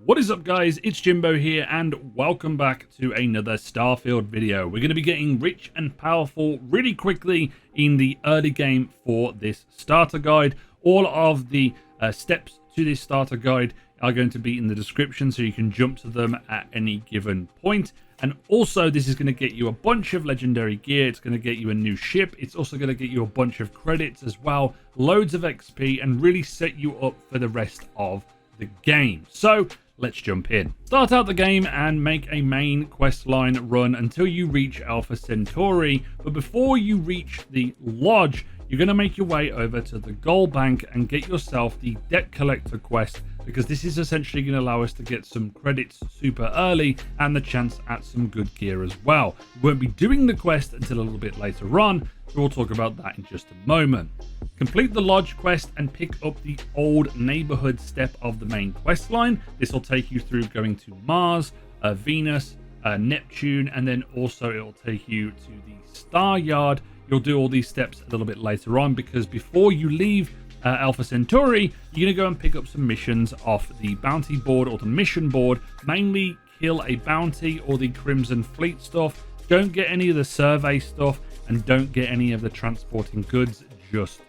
What is up, guys? It's Jimbo here and welcome back to another Starfield video. We're going to be getting rich and powerful really quickly in the early game for this starter guide. All of the steps to this starter guide are going to be in the description, so you can jump to them at any given point. And also, this is going to get you a bunch of legendary gear. It's going to get you a new ship. It's also going to get you a bunch of credits as well, loads of XP, and really set you up for the rest of the game. So let's jump in. Start out the game and make a main quest line run until you reach Alpha Centuri. But before you reach the lodge, you're going to make your way over to the gold bank and get yourself the debt collector quest, because this is essentially going to allow us to get some credits super early and the chance at some good gear as well. We won't be doing the quest until a little bit later on, so we'll talk about that in just a moment. Complete the lodge quest and pick up the old neighborhood step of the main quest line. This will take you through going to Mars, Venus, Neptune, and then also it will take you to the Staryard. You'll do all these steps a little bit later on, because before you leave Alpha Centuri, you're going to go and pick up some missions off the bounty board or the mission board. Mainly kill a bounty or the Crimson Fleet stuff. Don't get any of the survey stuff, and don't get any of the transporting goods just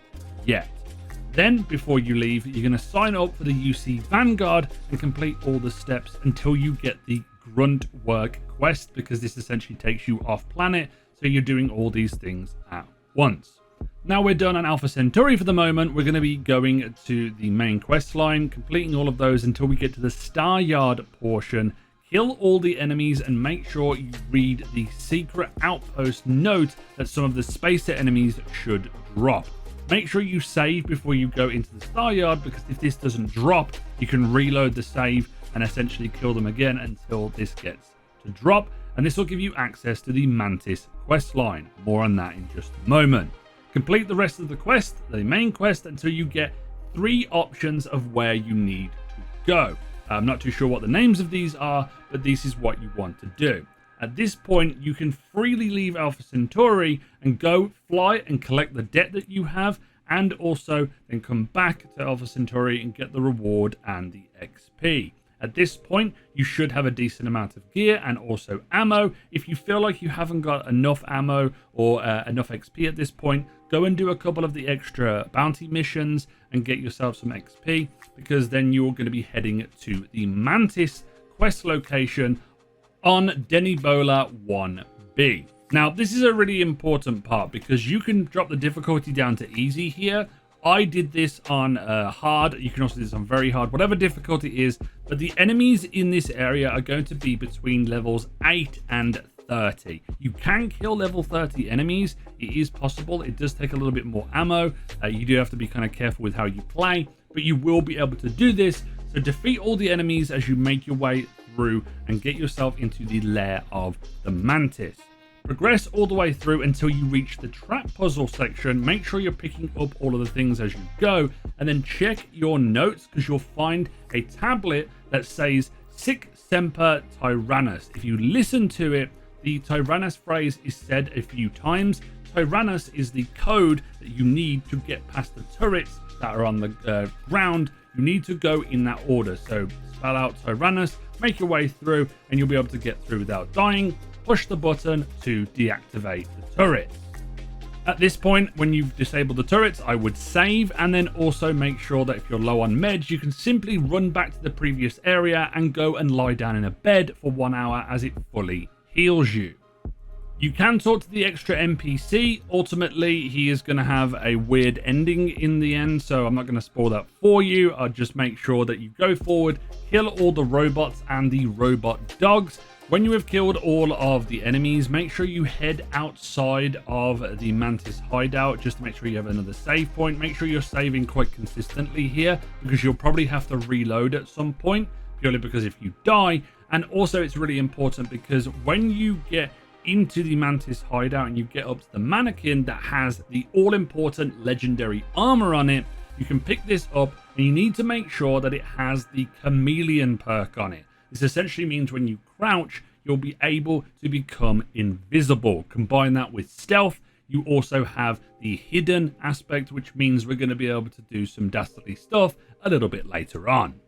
yet. Then before you leave, you're going to sign up for the UC Vanguard and complete all the steps until you get the grunt work quest, because this essentially takes you off planet, so you're doing all these things at once. Now we're done on Alpha Centuri for the moment. We're going to be going to the main quest line, completing all of those until we get to the Staryard portion. Kill all the enemies and make sure you read the secret outpost note that some of the spacer enemies should drop. Make sure you save before you go into the Staryard, because if this doesn't drop, you can reload the save and essentially kill them again until this gets to drop. And this will give you access to the Mantis quest line. More on that in just a moment. Complete the rest of the quest, the main quest, until you get 3 options of where you need to go. I'm not too sure what the names of these are, but this is what you want to do. At this point, you can freely leave Alpha Centuri and go fly and collect the debt that you have, and also then come back to Alpha Centuri and get the reward and the XP. At this point, you should have a decent amount of gear and also ammo. If you feel like you haven't got enough ammo or enough XP at this point, go and do a couple of the extra bounty missions and get yourself some XP, because then you're going to be heading to the Mantis quest location on Denibola 1B. Now, this is a really important part, because you can drop the difficulty down to easy here. I did this on hard. You can also do this on very hard, whatever difficulty is. But the enemies in this area are going to be between levels 8 and 30. You can kill level 30 enemies. It is possible. It does take a little bit more ammo. You do have to be kind of careful with how you play, but you will be able to do this. So defeat all the enemies as you make your way through and get yourself into the lair of the Mantis. Progress all the way through until you reach the trap puzzle section. Make sure you're picking up all of the things as you go, and then check your notes, because you'll find a tablet that says Sic Semper Tyrannus. If you listen to it, the Tyrannus phrase is said a few times. Tyrannus is the code that you need to get past the turrets that are on the ground. You need to go in that order. So spell out Tyrannus, make your way through, and you'll be able to get through without dying. Push the button to deactivate the turrets. At this point, when you've disabled the turrets, I would save, and then also make sure that if you're low on meds, you can simply run back to the previous area and go and lie down in a bed for 1 hour as it fully heals you. You can talk to the extra NPC. Ultimately, he is going to have a weird ending in the end, so I'm not going to spoil that for you. I'll just make sure that you go forward, kill all the robots and the robot dogs. When you have killed all of the enemies, make sure you head outside of the Mantis hideout just to make sure you have another save point. Make sure you're saving quite consistently here, because you'll probably have to reload at some point, purely because if you die. And also it's really important because when you get into the Mantis hideout and you get up to the mannequin that has the all-important legendary armor on it, you can pick this up, and you need to make sure that it has the chameleon perk on it. This essentially means when you crouch, you'll be able to become invisible. Combine that with stealth, you also have the hidden aspect, which means we're going to be able to do some dastardly stuff a little bit later on.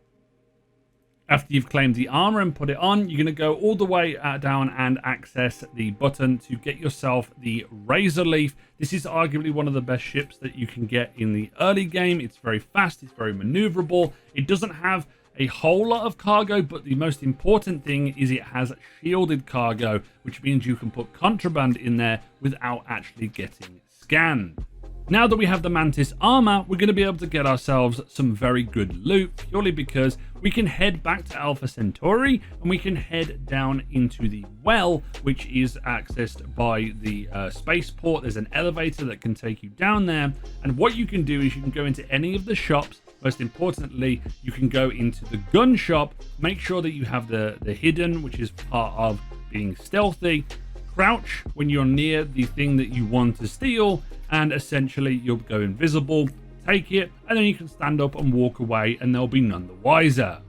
After you've claimed the armor and put it on, you're going to go all the way down and access the button to get yourself the Razor Leaf. This is arguably one of the best ships that you can get in the early game. It's very fast, it's very maneuverable. It doesn't have a whole lot of cargo, but the most important thing is it has shielded cargo, which means you can put contraband in there without actually getting scanned. Now that we have the Mantis armor, we're going to be able to get ourselves some very good loot, purely because we can head back to Alpha Centauri and we can head down into the well, which is accessed by the spaceport. There's an elevator that can take you down there, and what you can do is you can go into any of the shops. Most importantly, you can go into the gun shop, make sure that you have the hidden, which is part of being stealthy, crouch when you're near the thing that you want to steal, and essentially you'll go invisible, take it, and then you can stand up and walk away and they'll be none the wiser.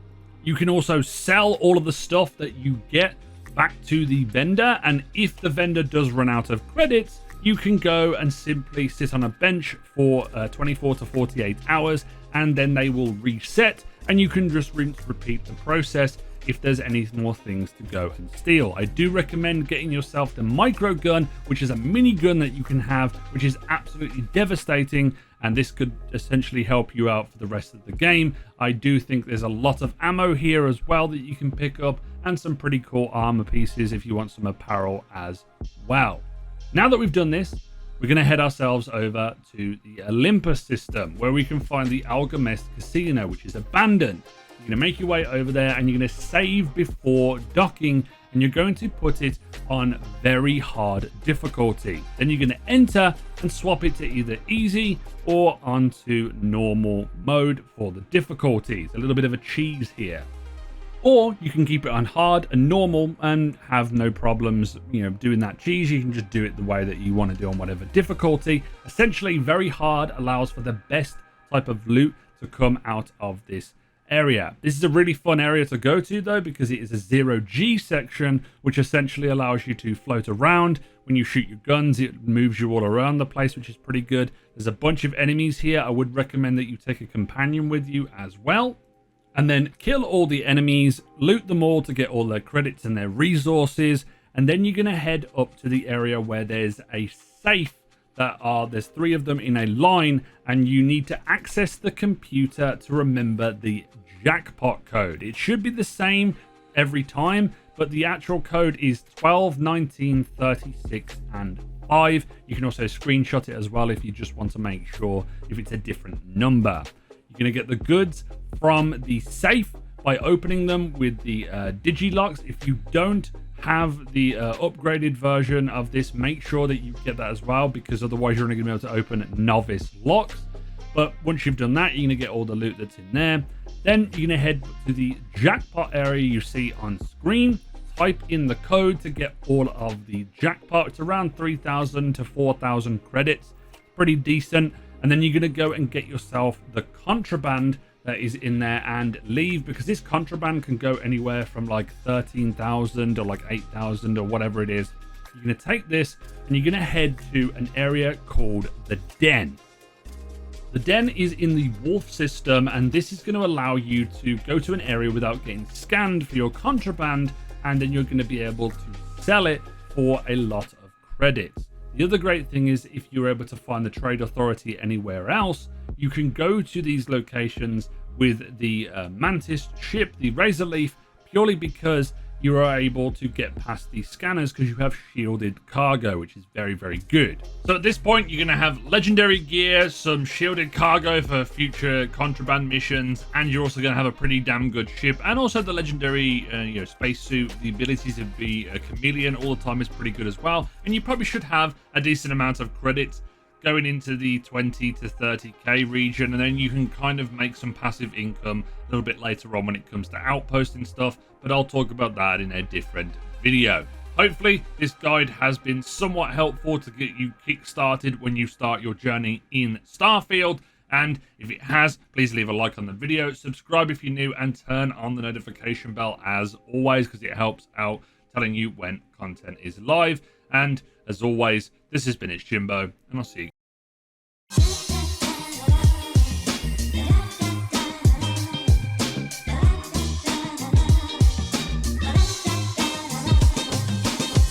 You can also sell all of the stuff that you get back to the vendor, and if the vendor does run out of credits, you can go and simply sit on a bench for 24 to 48 hours, and then they will reset, and you can just repeat the process if there's any more things to go and steal. I do recommend getting yourself the micro gun, which is a mini gun that you can have, which is absolutely devastating, and this could essentially help you out for the rest of the game. I do think there's a lot of ammo here as well that you can pick up, and some pretty cool armor pieces if you want some apparel as well. Now that we've done this, we're going to head ourselves over to the Olympus system, where we can find the Alchemist Casino, which is abandoned. You're going to make your way over there and you're going to save before docking, and you're going to put it on very hard difficulty. Then you're going to enter and swap it to either easy or onto normal mode for the difficulties. A little bit of a cheese here. Or you can keep it on hard and normal and have no problems, doing that cheese. You can just do it the way that you want to do on whatever difficulty. Essentially, very hard allows for the best type of loot to come out of this area. This is a really fun area to go to though, because it is a 0G section, which essentially allows you to float around. When you shoot your guns, it moves you all around the place, which is pretty good. There's a bunch of enemies here. I would recommend that you take a companion with you as well, and then kill all the enemies, loot them all to get all their credits and their resources, and then you're going to head up to the area where there's a safe. There's 3 of them in a line, and you need to access the computer to remember the jackpot code. It should be the same every time, but the actual code is 12, 19, 36, and 5. You can also screenshot it as well if you just want to make sure if it's a different number. You're going to get the goods from the safe by opening them with the digilocks. If you don't have the upgraded version of this, make sure that you get that as well, because otherwise you're only going to be able to open novice locks. But once you've done that, you're going to get all the loot that's in there. Then you're going to head to the jackpot area you see on screen. Type in the code to get all of the jackpot. It's around 3,000 to 4,000 credits. Pretty decent. And then you're going to go and get yourself the contraband that is in there and leave, because this contraband can go anywhere from like 13,000 or like 8,000 or whatever it is. You're going to take this and you're going to head to an area called the Den. The Den is in the Wolf system, and this is going to allow you to go to an area without getting scanned for your contraband, and then you're going to be able to sell it for a lot of credits. The other great thing is, if you're able to find the trade authority anywhere else, you can go to these locations with the Mantis ship, the Razor Leaf, purely because you are able to get past these scanners because you have shielded cargo, which is very, very good. So at this point, you're going to have legendary gear, some shielded cargo for future contraband missions, and you're also going to have a pretty damn good ship, and also the legendary spacesuit. The ability to be a chameleon all the time is pretty good as well, and you probably should have a decent amount of credits going into the 20 to 30k region, and then you can kind of make some passive income a little bit later on when it comes to outposting stuff, but I'll talk about that in a different video. Hopefully this guide has been somewhat helpful to get you kick-started when you start your journey in Starfield, and if it has, please leave a like on the video, subscribe if you're new, and turn on the notification bell as always, because it helps out telling you when content is live. And as always, this has been It's Jimbo, and I'll see you guys